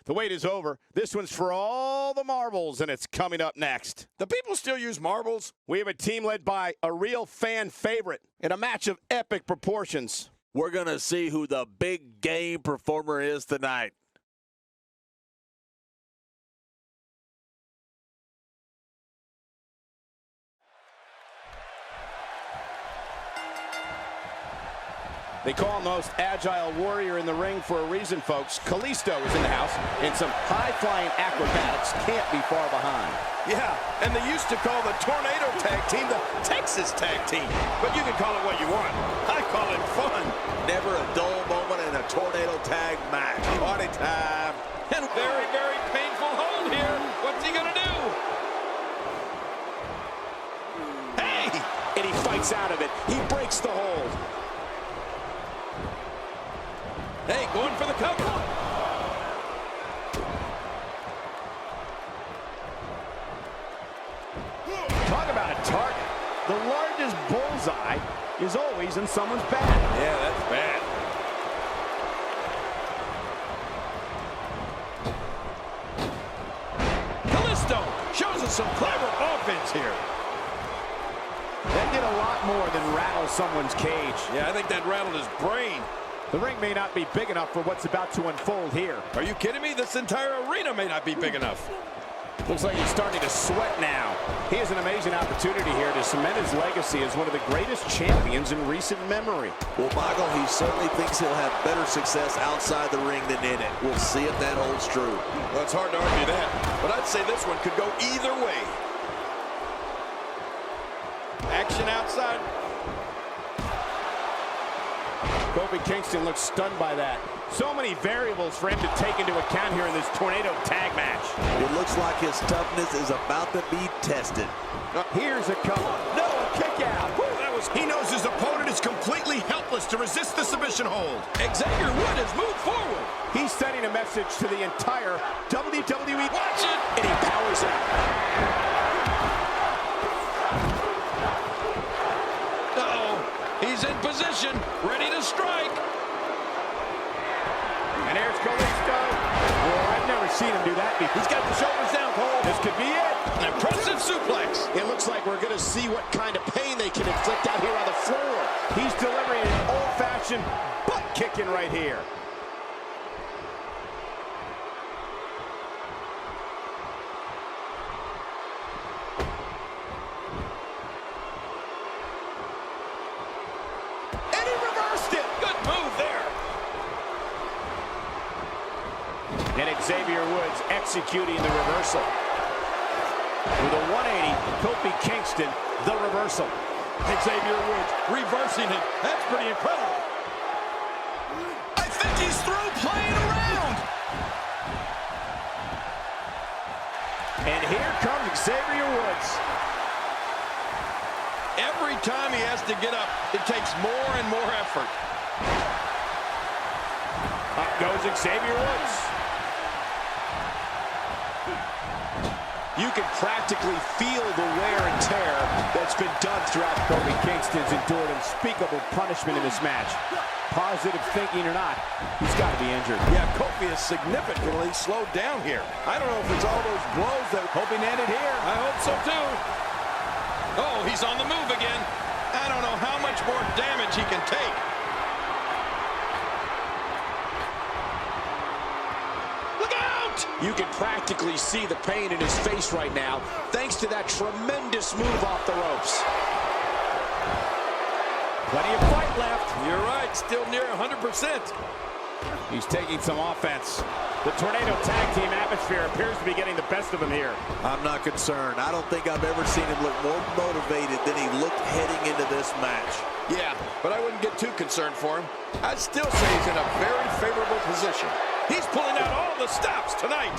The wait is over. This one's for all the marbles, and it's coming up next. Do people still use marbles? We have a team led by a real fan favorite in a match of epic proportions. We're going to see who the big game performer is tonight. They call him the most agile warrior in the ring for a reason, folks. Kalisto is in the house, and some high-flying acrobatics can't be far behind. Yeah, and they used to call the Tornado Tag Team the Texas Tag Team. But you can call it what you want. I call it fun. Never a dull moment in a tornado tag match. Party time. And very, very painful hold here. What's he going to do? Hey! And he fights out of it. He breaks the hold. Hey, going for the cover. Talk about a target. The largest bullseye is always in someone's back. Yeah, that's bad. Kalisto shows us some clever offense here. That did a lot more than rattle someone's cage. Yeah, I think that rattled his brain. The ring may not be big enough for what's about to unfold here. Are you kidding me? This entire arena may not be big enough. Looks like he's starting to sweat now. He has an amazing opportunity here to cement his legacy as one of the greatest champions in recent memory. Well, Michael, he certainly thinks he'll have better success outside the ring than in it. We'll see if that holds true. Well, it's hard to argue that, but I'd say this one could go either way. Action outside. Kofi Kingston looks stunned by that. So many variables for him to take into account here in this tornado tag match. It looks like his toughness is about to be tested. Here's a cover. No, a kick out. He knows his opponent is completely helpless to resist the submission hold. Xavier Wood has moved forward. He's sending a message to the entire WWE. Watch it. And he powers out. He's in position, ready to strike. And there's Kalisto. Well, I've never seen him do that before. He's got the shoulders down, Cole. This could be it. An impressive suplex. It looks like we're going to see what kind of pain they can inflict out here on the floor. He's delivering an old-fashioned butt kicking right here. And Xavier Woods executing the reversal. With a 180, Kofi Kingston, the reversal. Xavier Woods reversing it. That's pretty incredible. I think he's through playing around. And here comes Xavier Woods. Every time he has to get up, it takes more and more effort. Up goes Xavier Woods. You can practically feel the wear and tear that's been done throughout. Kofi Kingston's endured unspeakable punishment in this match. Positive thinking or not, he's got to be injured. Yeah, Kofi is significantly slowed down here. I don't know if it's all those blows that Kofi landed here. I hope so too. Oh, he's on the move again. I don't know how much more damage he can take. You can practically see the pain in his face right now, thanks to that tremendous move off the ropes. Plenty of fight left. You're right, still near 100%. He's taking some offense. The Tornado Tag Team atmosphere appears to be getting the best of him here. I'm not concerned. I don't think I've ever seen him look more motivated than he looked heading into this match. Yeah, but I wouldn't get too concerned for him. I'd still say he's in a very favorable position. He's pulling out all the stops tonight.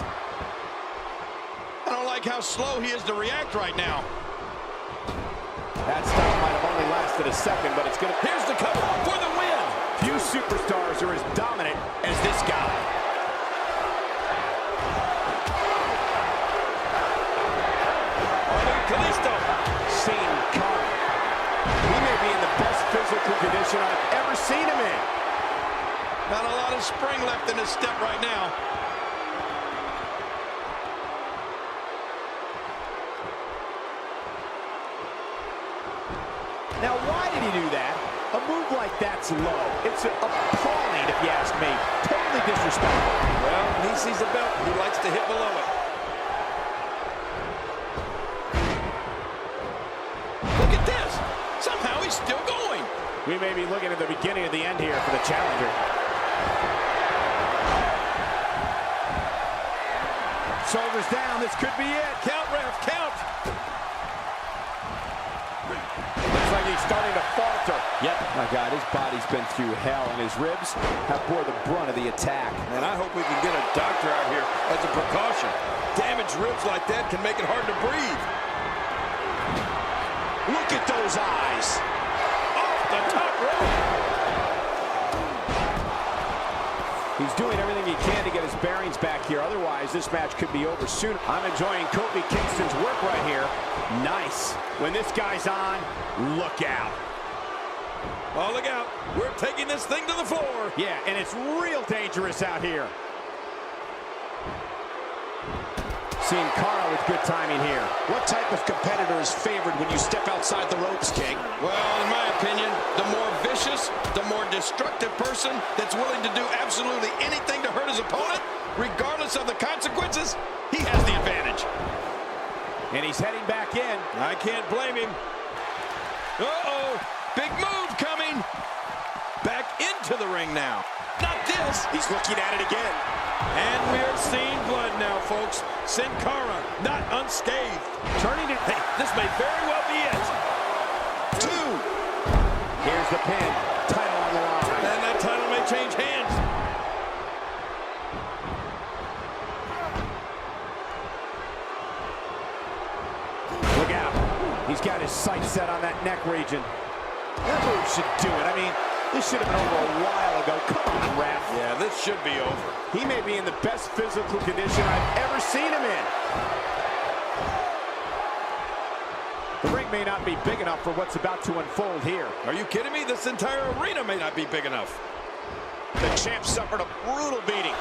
I don't like how slow he is to react right now. That stop might have only lasted a second, but it's going to... Here's the cover for the win. Few superstars are as dominant as this guy. Kalisto. Seen coming. He may be in the best physical condition I've ever seen him in. Not a lot of spring left in his step right now. knew that. A move like that's low. It's appalling, if you ask me. Totally disrespectful. Well, he sees the belt. He likes to hit below it. Look at this. Somehow he's still going. We may be looking at the beginning of the end here for the challenger. Shoulders down. This could be it. Count, ref, count. Looks like he's starting to falter. Yep. My God, his body's been through hell, and his ribs have bore the brunt of the attack. And I hope we can get a doctor out here as a precaution. Damaged ribs like that can make it hard to breathe. Look at those eyes. Off the top rope. He's doing everything he can to get his bearings back here. Otherwise, this match could be over soon. I'm enjoying Kofi Kingston's work right here. Nice. When this guy's on, look out. Oh, look out. We're taking this thing to the floor. Yeah, and it's real dangerous out here. Sin Cara with good timing here. What type of competitor is favored when you step outside the ropes, King? Well, in my opinion, the more vicious, the more destructive person that's willing to do absolutely anything to hurt his opponent, regardless of the consequences, he has the advantage. And he's heading back in. I can't blame him. Uh-oh, big move coming. Back into the ring now. Not this. He's looking at it again. And we're seeing blood now, folks. Sin Cara, not unscathed. Turning it. Hey, this may very well be it. 2. Here's the pin. Title on the line. And that title may change hands. Look out. He's got his sights set on that neck region. That move should do it. I mean, this should have been over a while ago. Come on, ref. Yeah, this should be over. He may be in the best physical condition I've ever seen him in. The ring may not be big enough for what's about to unfold here. Are you kidding me? This entire arena may not be big enough. The champ suffered a brutal beating,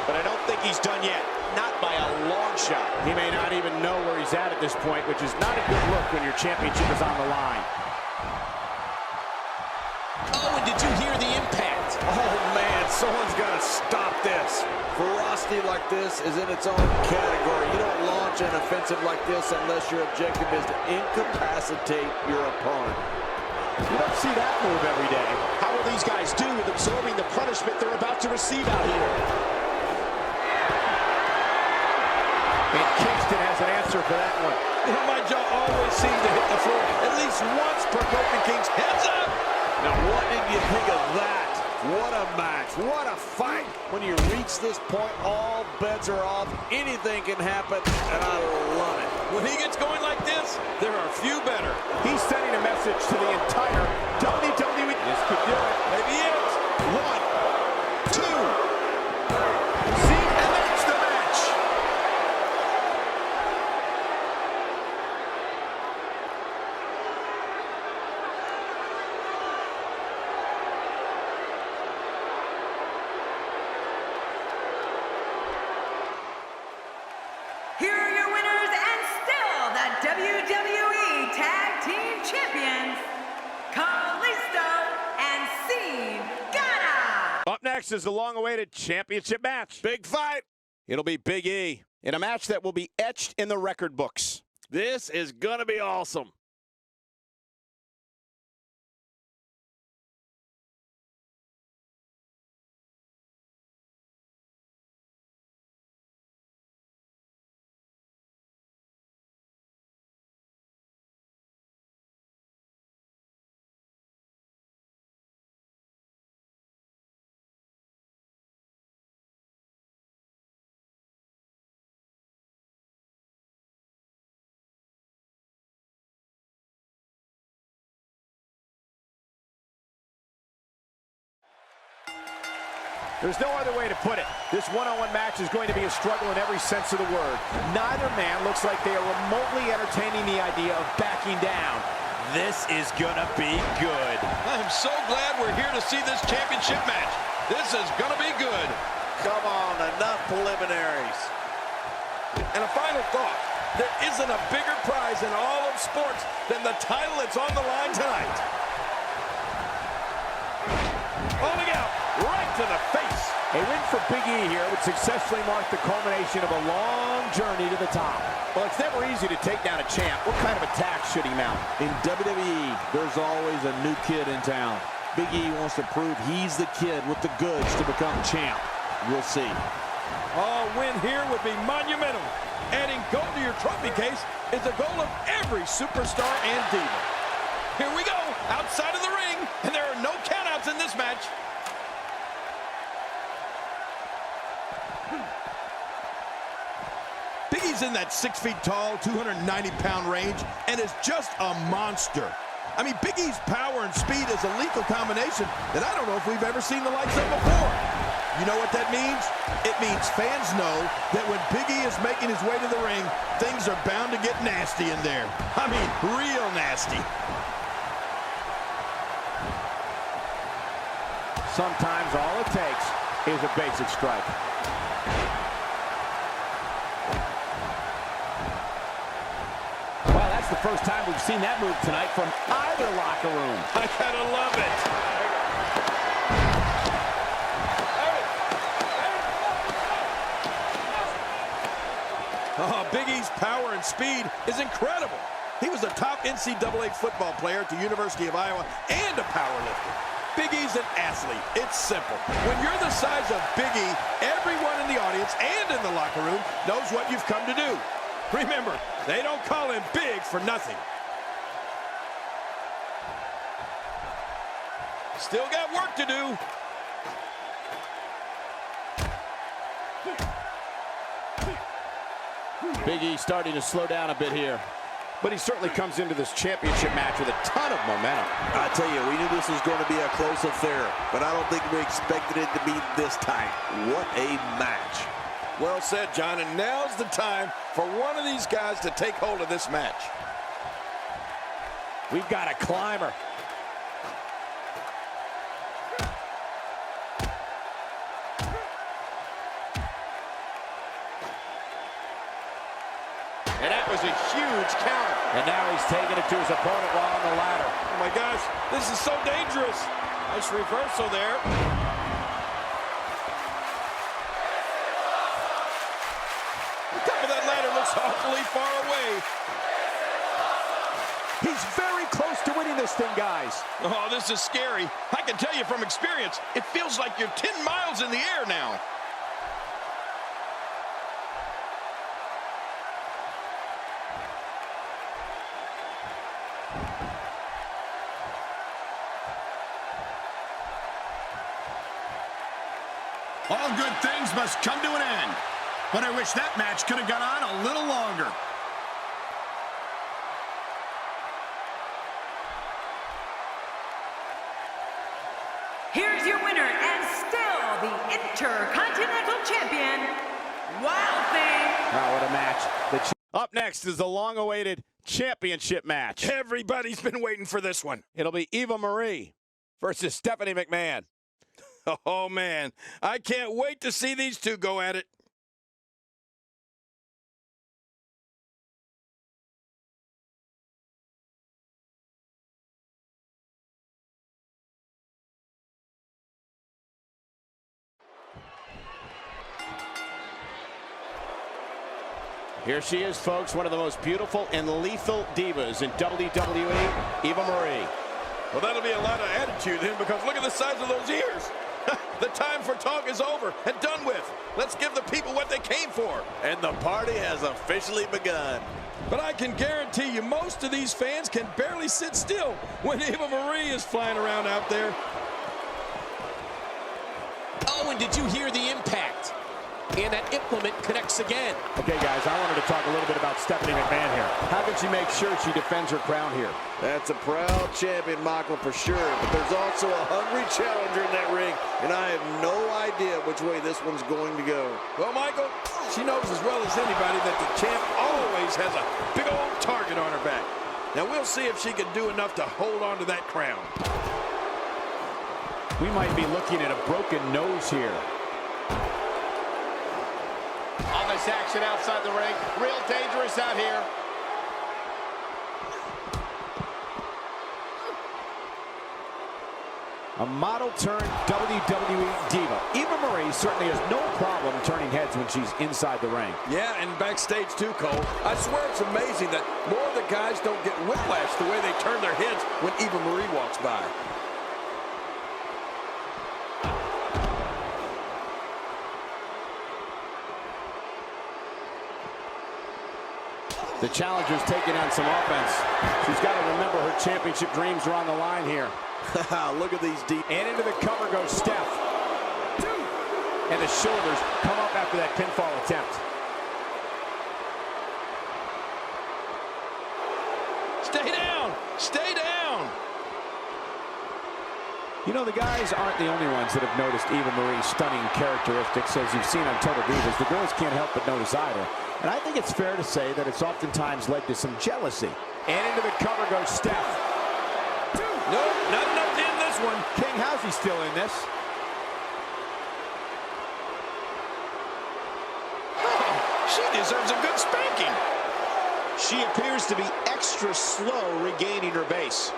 but I don't think he's done yet. Not by a long shot. He may not even know where he's at this point, which is not a good look when your championship is on the line. Oh, and did you hear the impact? Oh, man, someone's got to stop this. Ferocity like this is in its own category. You don't launch an offensive like this unless your objective is to incapacitate your opponent. You don't see that move every day. How will these guys do with absorbing the punishment they're about to receive out here? And Kingston has an answer for that one. You know, my jaw always seems to hit the floor at least once per Kofi King's heads up. Now, what did you think of that? What a match. What a fight. When you reach this point, all bets are off. Anything can happen, and I love it. When he gets going like this, there are few better. He's sending a message to the entire WWE. This could do it. Maybe it. 1, 2. See, and that's the match. Here are your winners and still the WWE Tag Team Champions, Kalisto and Sin Cara. Up next is the long-awaited championship match. Big fight. It'll be Big E in a match that will be etched in the record books. This is going to be awesome. There's no other way to put it. This one-on-one match is going to be a struggle in every sense of the word. Neither man looks like they are remotely entertaining the idea of backing down. This is gonna be good. I'm so glad we're here to see this championship match. This is gonna be good. Come on, enough preliminaries. And a final thought. There isn't a bigger prize in all of sports than the title that's on the line tonight. Rolling out right to the face. A win for Big E here would successfully mark the culmination of a long journey to the top. Well, it's never easy to take down a champ. What kind of attack should he mount? In WWE, there's always a new kid in town. Big E wants to prove he's the kid with the goods to become champ. We'll see. A win here would be monumental. Adding gold to your trophy case is the goal of every superstar and diva. Here we go, outside of the ring, and there are no countouts in this match. Big E's in that 6 feet tall, 290-pound range, and is just a monster. I mean, Big E's power and speed is a lethal combination that I don't know if we've ever seen the likes of before. You know what that means? It means fans know that when Big E is making his way to the ring, things are bound to get nasty in there. I mean, real nasty. Sometimes all it takes is a basic strike. Well, that's the first time we've seen that move tonight from either locker room. I gotta love it. Oh, Big E's power and speed is incredible. He was a top NCAA football player at the University of Iowa and a powerlifter. Big E's an athlete. It's simple. When you're the size of Big E, everyone in the audience and in the locker room knows what you've come to do. Remember, they don't call him big for nothing. Still got work to do. Big E starting to slow down a bit here. But he certainly comes into this championship match with a ton of momentum. I tell you, we knew this was going to be a close affair, but I don't think we expected it to be this tight. What a match. Well said, John, and now's the time for one of these guys to take hold of this match. We've got a climber. And that was a huge counter. And now he's taking it to his opponent while on the ladder. Oh my gosh, this is so dangerous. Nice reversal there. The top of that ladder looks awfully far away. He's very close to winning this thing, guys. Oh, this is scary. I can tell you from experience, it feels like you're 10 miles in the air now. All good things must come to an end. But I wish that match could have gone on a little longer. Here's your winner and still the Intercontinental Champion, Wild Thing. Wow, what a match. Up next is the long-awaited championship match. Everybody's been waiting for this one. It'll be Eva Marie versus Stephanie McMahon. Oh, man. I can't wait to see these two go at it. Here she is, folks, one of the most beautiful and lethal divas in WWE, Eva Marie. Well, that'll be a lot of attitude then, because look at the size of those ears. The time for talk is over and done with. Let's give the people what they came for. And the party has officially begun. But I can guarantee you most of these fans can barely sit still when Eva Marie is flying around out there. Oh, and did you hear the impact? And that implement connects again. Okay, guys, I wanted to talk a little bit about Stephanie McMahon here. How can she make sure she defends her crown here? That's a proud champion, Michael, for sure. But there's also a hungry challenger in that ring, and I have no idea which way this one's going to go. Well, Michael, she knows as well as anybody that the champ always has a big old target on her back. Now, we'll see if she can do enough to hold on to that crown. We might be looking at a broken nose here. All this action outside the ring. Real dangerous out here. A model turned WWE diva. Eva Marie certainly has no problem turning heads when she's inside the ring. Yeah, and backstage too, Cole. I swear it's amazing that more of the guys don't get whiplash the way they turn their heads when Eva Marie walks by. The challenger's taking on some offense. She's got to remember her championship dreams are on the line here. Look at these deep. And into the cover goes Steph. And the shoulders come up after that pinfall attempt. Stay down! Stay down! You know, the guys aren't the only ones that have noticed Eva Marie's stunning characteristics, as you've seen on Total Divas. The girls can't help but notice either. And I think it's fair to say that it's oftentimes led to some jealousy. And into the cover goes Steph. Nope, not enough to end this one. King, how's he still in this? Oh, she deserves a good spanking. She appears to be extra slow regaining her base.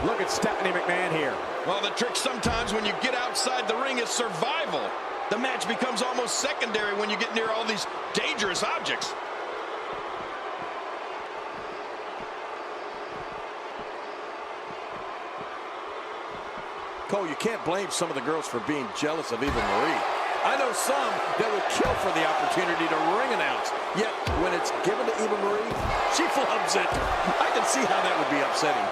Look at Stephanie McMahon here. Well, the trick sometimes when you get outside the ring is survival. The match becomes almost secondary when you get near all these dangerous objects. Cole, you can't blame some of the girls for being jealous of Eva Marie. I know some that would kill for the opportunity to ring announce. Yet, when it's given to Eva Marie, she flubs it. I can see how that would be upsetting.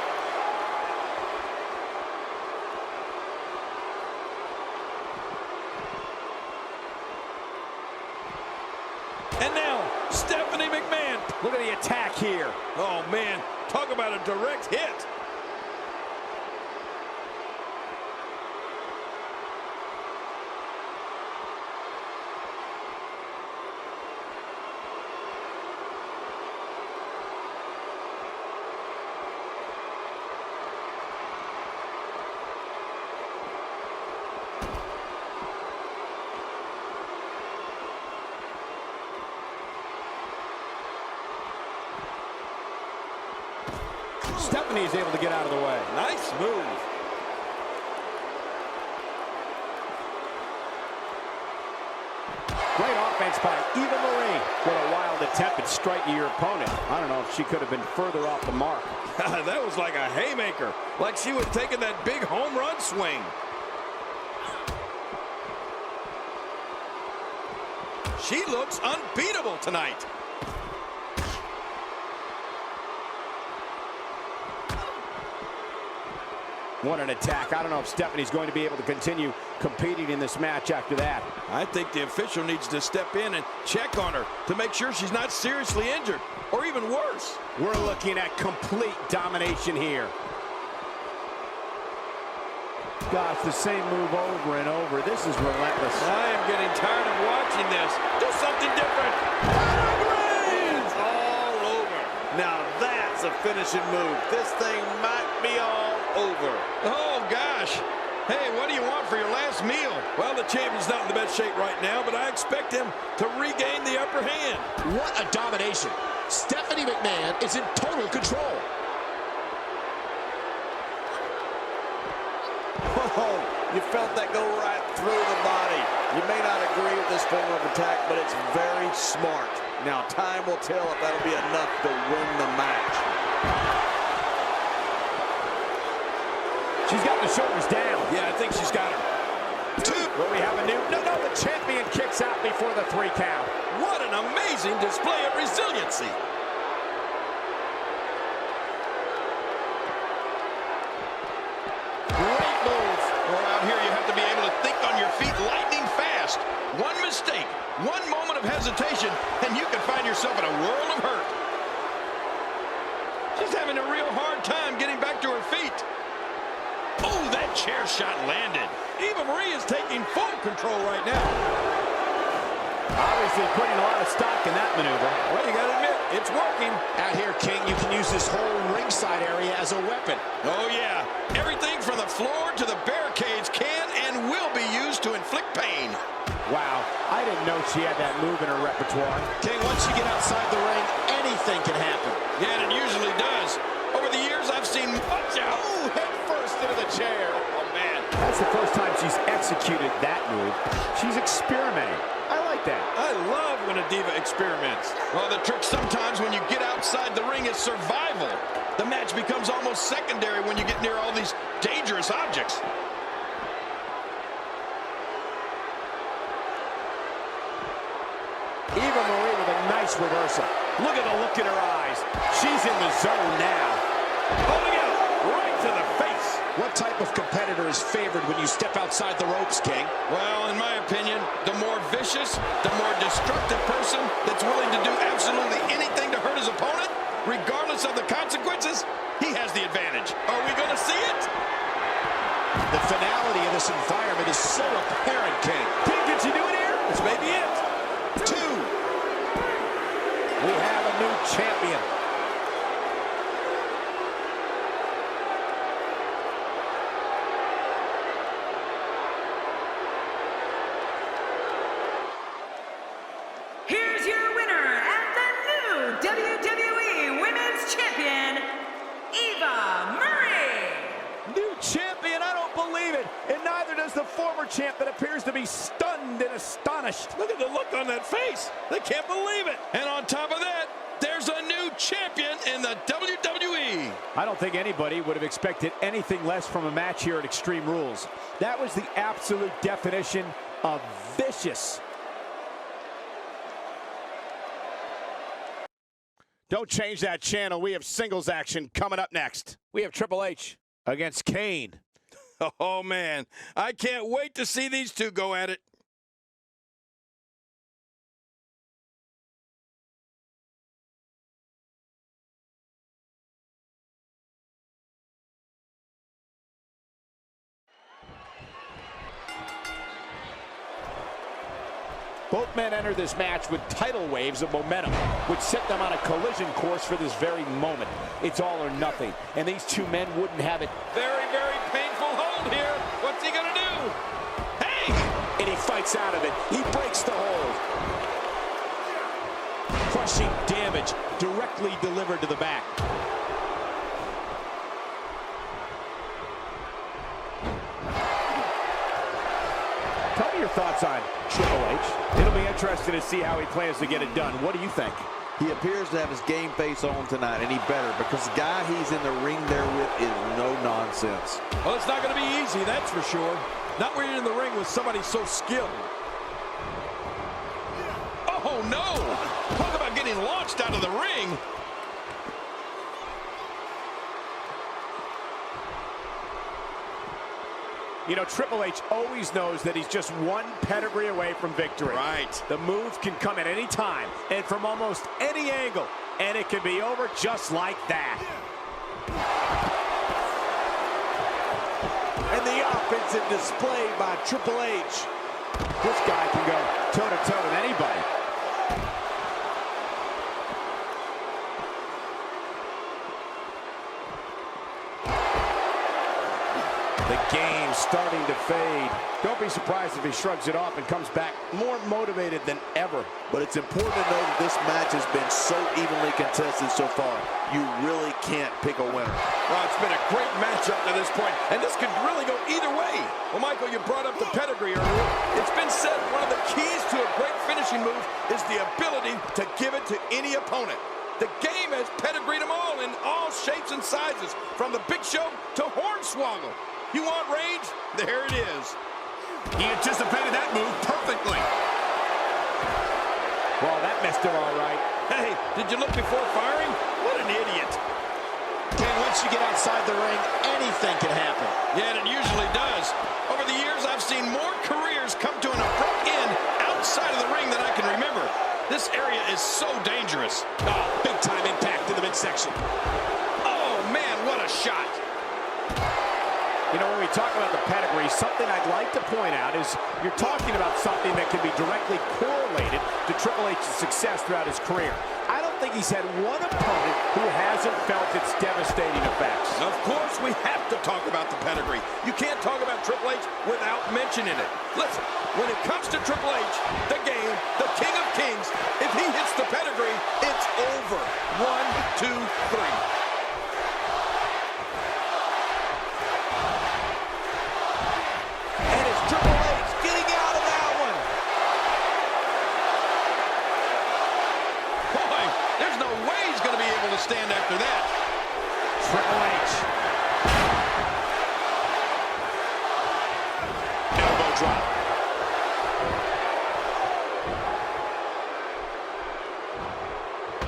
And now, Stephanie McMahon. Look at the attack here. Oh, man. Talk about a direct hit. Stephanie is able to get out of the way. Nice move. Great offense by Eva Marie. What a wild attempt at striking your opponent. I don't know if she could have been further off the mark. That was like a haymaker. Like she was taking that big home run swing. She looks unbeatable tonight. What an attack. I don't know if Stephanie's going to be able to continue competing in this match after that. I think the official needs to step in and check on her to make sure she's not seriously injured, or even worse. We're looking at complete domination here. Gosh, the same move over and over. This is relentless. I am getting tired of watching this. Do something different. It's all over. Now that's a finishing move. This thing might be all over. Oh, gosh. Hey, what do you want for your last meal? Well, the champion's not in the best shape right now, but I expect him to regain the upper hand. What a domination. Stephanie McMahon is in total control. Oh, you felt that go right through the body. You may not agree with this form of attack, but it's very smart. Now, time will tell if that'll be enough to win the match. She's got the shoulders down. Yeah, I think she's got her. Will we have a new... No, the champion kicks out before the 3 count. What an amazing display of resiliency. Great move. Well, out here you have to be able to think on your feet lightning fast. One mistake, one moment of hesitation, and you can find yourself in a world of hurt. She's having a real hard time getting back to her feet. Oh, that chair shot landed. Eva Marie is taking full control right now. Obviously putting a lot of stock in that maneuver. Well, you got to admit, it's working. Out here, King, you can use this whole ringside area as a weapon. Oh, yeah. Everything from the floor to the barricades can and will be used to inflict pain. Wow, I didn't know she had that move in her repertoire. King, once you get outside the ring, anything can happen. Yeah, and it usually does. Over the years, I've seen much out. Ooh, head first into the chair. Oh, man. the first time she's executed that move. She's experimenting. I like that. I love when a diva experiments. Well, the trick sometimes when you get outside the ring is survival. The match becomes almost secondary when you get near all these dangerous objects. Eva Marie with a nice reversal. Look at the look in her eyes. She's in the zone now. Holding out right to the face. What type of competitor is favored when you step outside the ropes, King? Well, in my opinion, the more vicious, the more destructive person that's willing to do absolutely anything to hurt his opponent, regardless of the consequences, he has the advantage. Are we going to see it? The finality of this environment is so apparent, King. King, can she do it here? This may be it. 2. We have a new champion. Here's your winner and the new WWE Women's Champion, Eva Marie. New champion, I don't believe it. And neither does the former champ that appears to be stunned and astonished. Look at the look on that face. They can't believe it. And on top of that, there's a new champion in the WWE. I don't think anybody would have expected anything less from a match here at Extreme Rules. That was the absolute definition of vicious. Don't change that channel. We have singles action coming up next. We have Triple H against Kane. Oh, man. I can't wait to see these two go at it. Both men enter this match with tidal waves of momentum, which set them on a collision course for this very moment. It's all or nothing, and these two men wouldn't have it. Very, very painful hold here. What's he going to do? Hey! And he fights out of it. He breaks the hold. Crushing damage directly delivered to the back. Tell me your thoughts on Triple H. It'll be interesting to see how he plans to get it done. What do you think? He appears to have his game face on tonight, and he better, because the guy he's in the ring there with is no nonsense. Well, it's not going to be easy, that's for sure. Not when you're in the ring with somebody so skilled. Oh, no! Talk about getting launched out of the ring. You know, Triple H always knows that he's just one pedigree away from victory. Right. The move can come at any time and from almost any angle, and it can be over just like that. And the offensive display by Triple H. This guy can go toe-to-toe with anybody. The game starting to fade. Don't be surprised if he shrugs it off and comes back more motivated than ever. But it's important to know that this match has been so evenly contested so far. You really can't pick a winner. Well, it's been a great match up to this point, and this could really go either way. Well, Michael, you brought up the pedigree earlier. It's been said one of the keys to a great finishing move is the ability to give it to any opponent. The game has pedigreed them all in all shapes and sizes, from the Big Show to Hornswoggle. You want range? There it is. He anticipated that move perfectly. Well, that messed him all right. Hey, did you look before firing? What an idiot. Ken, once you get outside the ring, anything can happen. Yeah, and it usually does. Over the years, I've seen more careers come to an abrupt end outside of the ring than I can remember. This area is so dangerous. Oh, big time impact in the midsection. Oh, man, what a shot. You know, when we talk about the pedigree, something I'd like to point out is you're talking about something that can be directly correlated to Triple H's success throughout his career. I don't think he's had one opponent who hasn't felt its devastating effects. Of course, we have to talk about the pedigree. You can't talk about Triple H without mentioning it. Listen, when it comes to Triple H, the game, the King of Kings, if he hits the pedigree, it's over. 1, 2, 3. drop.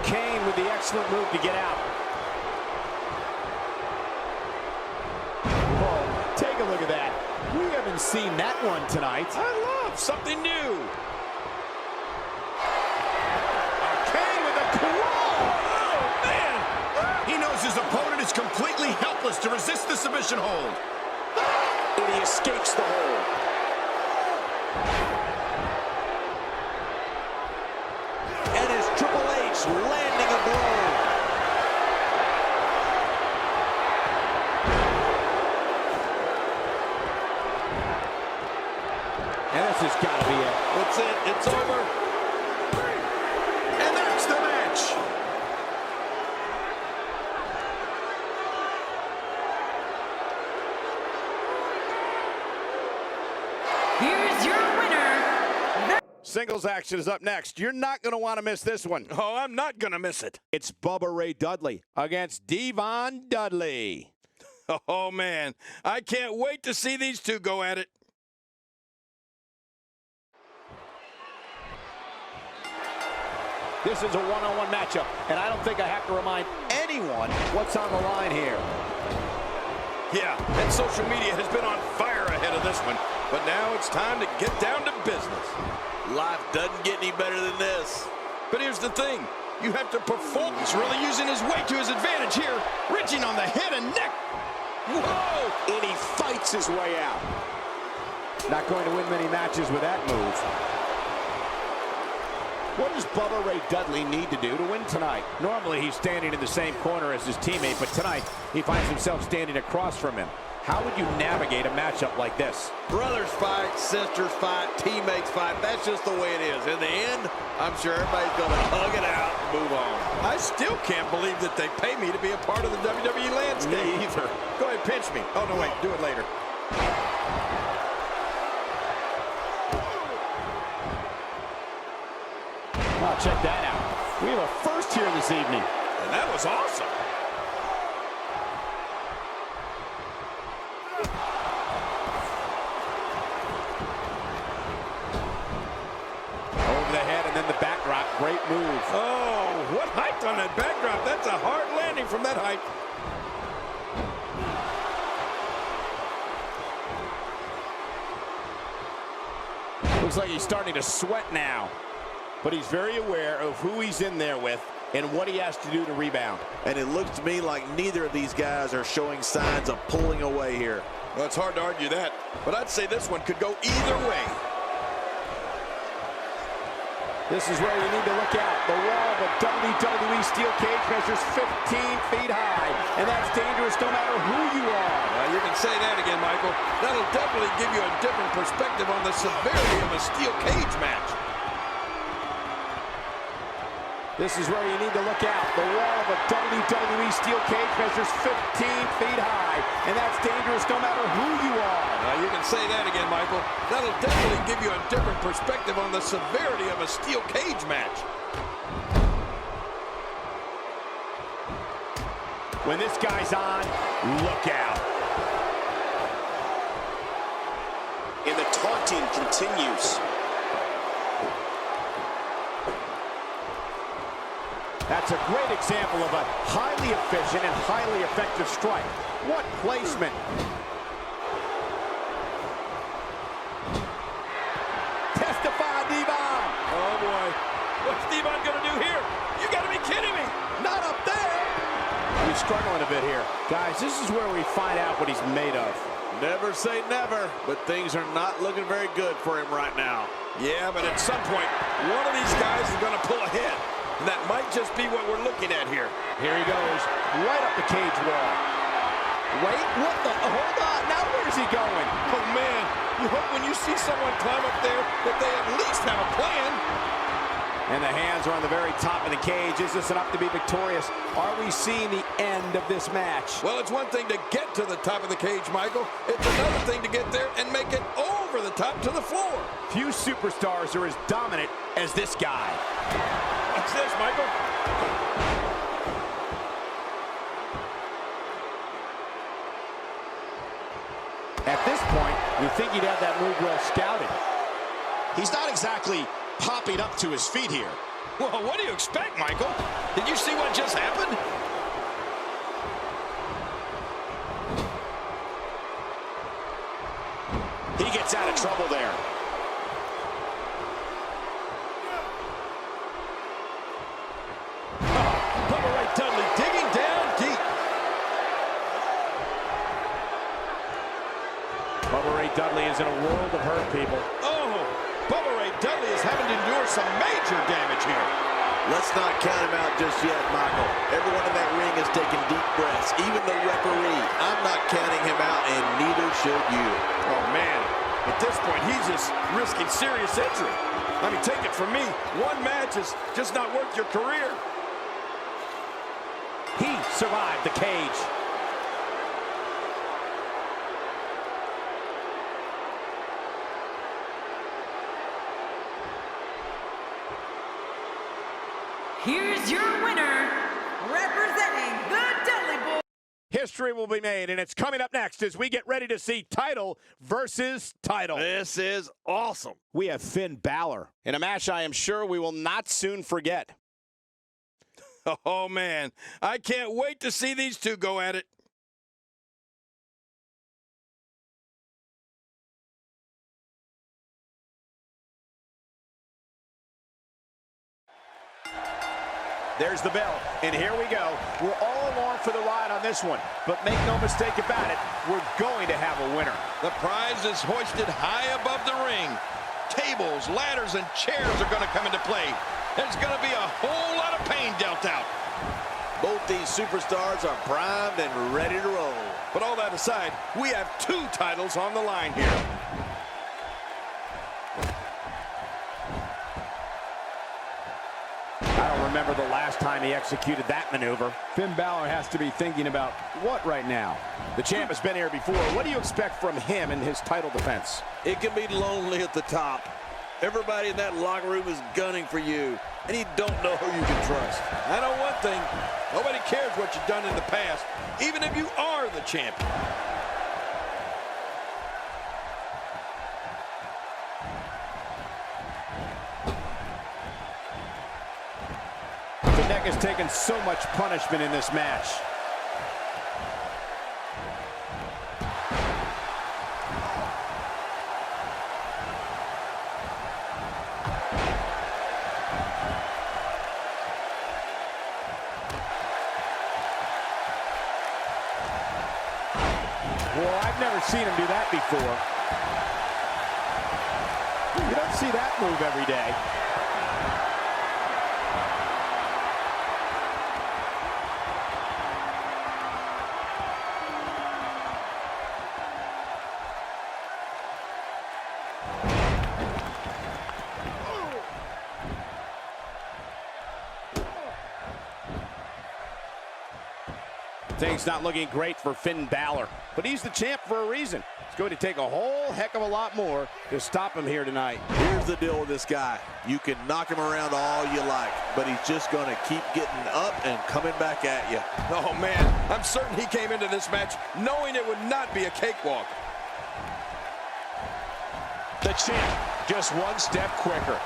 Kane with the excellent move to get out. Oh, take a look at that. We haven't seen that one tonight. I love something new. Kane with a claw. Oh, man. He knows his opponent is completely helpless to resist the submission hold. And he escapes the hold. And is Triple H landing a blow. And this has got to be it. That's it. It's over. And that's the match. Here's your winner, Singles action is up next. You're not going to want to miss this one. Oh, I'm not going to miss it. It's Bubba Ray Dudley against Devon Dudley. Oh, man. I can't wait to see these two go at it. This is a one-on-one matchup, and I don't think I have to remind anyone what's on the line here. Yeah, and social media has been on fire ahead of this one. But now it's time to get down to business. Life doesn't get any better than this. But here's the thing. You have to perform. He's really using his weight to his advantage here. Reaching on the head and neck. Whoa! And he fights his way out. Not going to win many matches with that move. What does Bubba Ray Dudley need to do to win tonight? Normally he's standing in the same corner as his teammate, but tonight he finds himself standing across from him. How would you navigate a matchup like this? Brothers fight, sisters fight, teammates fight. That's just the way it is. In the end, I'm sure everybody's going to hug it out and move on. I still can't believe that they pay me to be a part of the WWE landscape. Me either. Go ahead, pinch me. Oh, no, wait. Do it later. Oh, check that out. We have a first here this evening. And that was awesome. Over the head and then the backdrop. Great move. Oh, what height on that backdrop. That's a hard landing from that height. Looks like he's starting to sweat now. But he's very aware of who he's in there with and what he has to do to rebound. And it looks to me like neither of these guys are showing signs of pulling away here. Well, it's hard to argue that, but I'd say this one could go either way. This is where you need to look out. The wall of a WWE steel cage measures 15 feet high, and that's dangerous no matter who you are. Well, you can say that again, Michael. That'll definitely give you a different perspective on the severity of a steel cage match. This is where you need to look out. The wall of a WWE steel cage measures 15 feet high, and that's dangerous no matter who you are. You can say that again, Michael. That'll definitely give you a different perspective on the severity of a steel cage match. When this guy's on, look out. And the taunting continues. That's a great example of a highly efficient and highly effective strike. What placement. Testify, Devon. Oh, boy. What's Devon going to do here? You got to be kidding me. Not up there. He's struggling a bit here. Guys, this is where we find out what he's made of. Never say never, but things are not looking very good for him right now. Yeah, but at some point, one of these guys is going to pull ahead. And that might just be what we're looking at here. Here he goes, right up the cage wall. Wait, what the? Hold on, now where's he going? Oh, man, you hope when you see someone climb up there that they at least have a plan. And the hands are on the very top of the cage. Is this enough to be victorious? Are we seeing the end of this match? Well, it's one thing to get to the top of the cage, Michael. It's another thing to get there and make it over the top to the floor. Few superstars are as dominant as this guy. What's this, Michael? At this point, You think he'd have that move well scouted. He's not exactly popping up to his feet here. Well, what do you expect, Michael? Did you see what just happened? He gets out of trouble there. Bubba Ray Dudley digging down deep. Bubba Ray Dudley is in a world of hurt, people. Oh, Bubba Ray Dudley is having to endure some major damage here. Let's not count him out just yet, Michael. Everyone in that ring is taking deep breaths, even the referee. I'm not counting him out, and neither should you. Oh, man. At this point, he's just risking serious injury. I mean, take it from me. One match is just not worth your career. He survived the cage. Here's your winner, representing the Dudley Boyz. History will be made, and it's coming up next as we get ready to see title versus title. This is awesome. We have Finn Balor in a match I am sure we will not soon forget. Oh, man. I can't wait to see these two go at it. There's the bell, and here we go. We're all along for the ride on this one, but make no mistake about it, we're going to have a winner. The prize is hoisted high above the ring. Tables, ladders, and chairs are going to come into play. There's going to be a whole lot of pain dealt out. Both these superstars are primed and ready to roll. But all that aside, we have two titles on the line here. I don't remember the last time he executed that maneuver. Finn Balor has to be thinking about what right now? The champ has been here before. What do you expect from him in his title defense? It can be lonely at the top. Everybody in that locker room is gunning for you, and you don't know who you can trust. I know one thing. Nobody cares what you've done in the past, even if you are the champion. The neck has taken so much punishment in this match. Well, I've never seen him do that before. You don't see that move every day. Things not looking great for Finn Balor, but he's the champ for a reason. It's going to take a whole heck of a lot more to stop him here tonight. Here's the deal with this guy. You can knock him around all you like, but he's just going to keep getting up and coming back at you. Oh, man, I'm certain he came into this match knowing it would not be a cakewalk. The champ just one step quicker.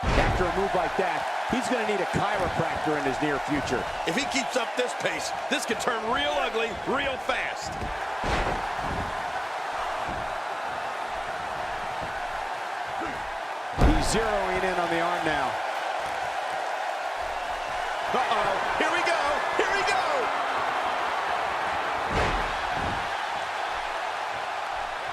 After a move like that, he's going to need a chiropractor in his near future. If he keeps up this pace, this could turn real ugly real fast. He's zeroing in on the arm now. Uh-oh, here we go, here we go!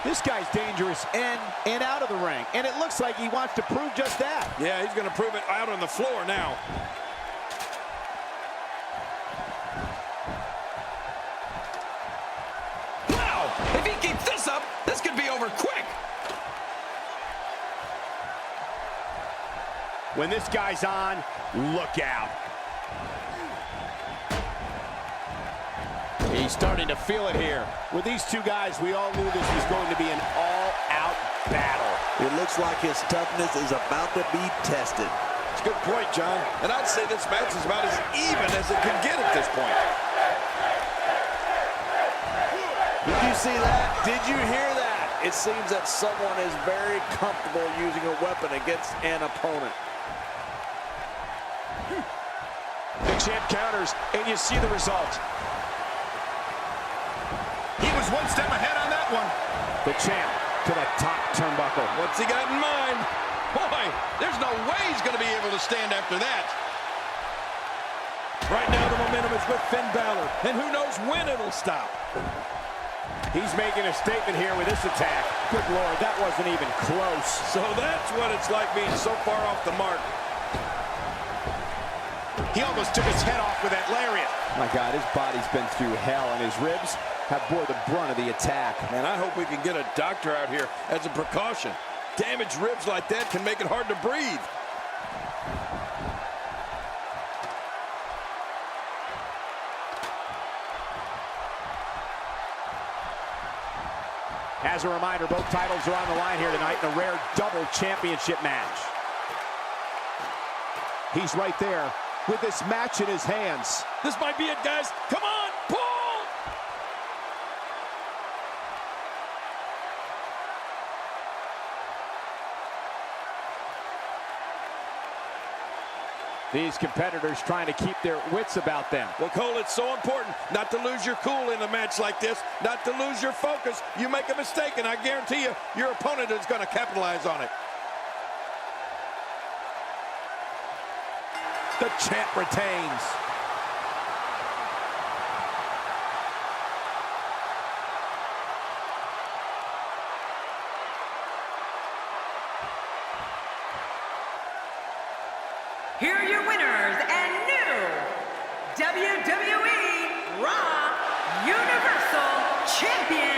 This guy's dangerous in and out of the ring, and it looks like he wants to prove just that. Yeah, he's going to prove it out on the floor now. Wow! If he keeps this up, this could be over quick. When this guy's on, look out. He's starting to feel it here. With these two guys, we all knew this was going to be an all-out battle. It looks like his toughness is about to be tested. It's a good point, John. And I'd say this match is about as even as it can get at this point. Did you see that? Did you hear that? It seems that someone is very comfortable using a weapon against an opponent. The champ counters, and you see the result. He was one step ahead on that one. The champ to the top turnbuckle. What's he got in mind? Boy, there's no way he's going to be able to stand after that. Right now, the momentum is with Finn Balor, and who knows when it'll stop. He's making a statement here with this attack. Good Lord, that wasn't even close. So that's what it's like being so far off the mark. He almost took his head off with that lariat. My God, his body's been through hell, and his ribs have bore the brunt of the attack. And I hope we can get a doctor out here as a precaution. Damaged ribs like that can make it hard to breathe. As a reminder, both titles are on the line here tonight in a rare double championship match. He's right there with this match in his hands. This might be it, guys. Come on, pull! These competitors trying to keep their wits about them. Well, Cole, it's so important not to lose your cool in a match like this, not to lose your focus. You make a mistake, and I guarantee you, your opponent is going to capitalize on it. The champ retains. Here are your winners and new WWE Raw Universal Champion,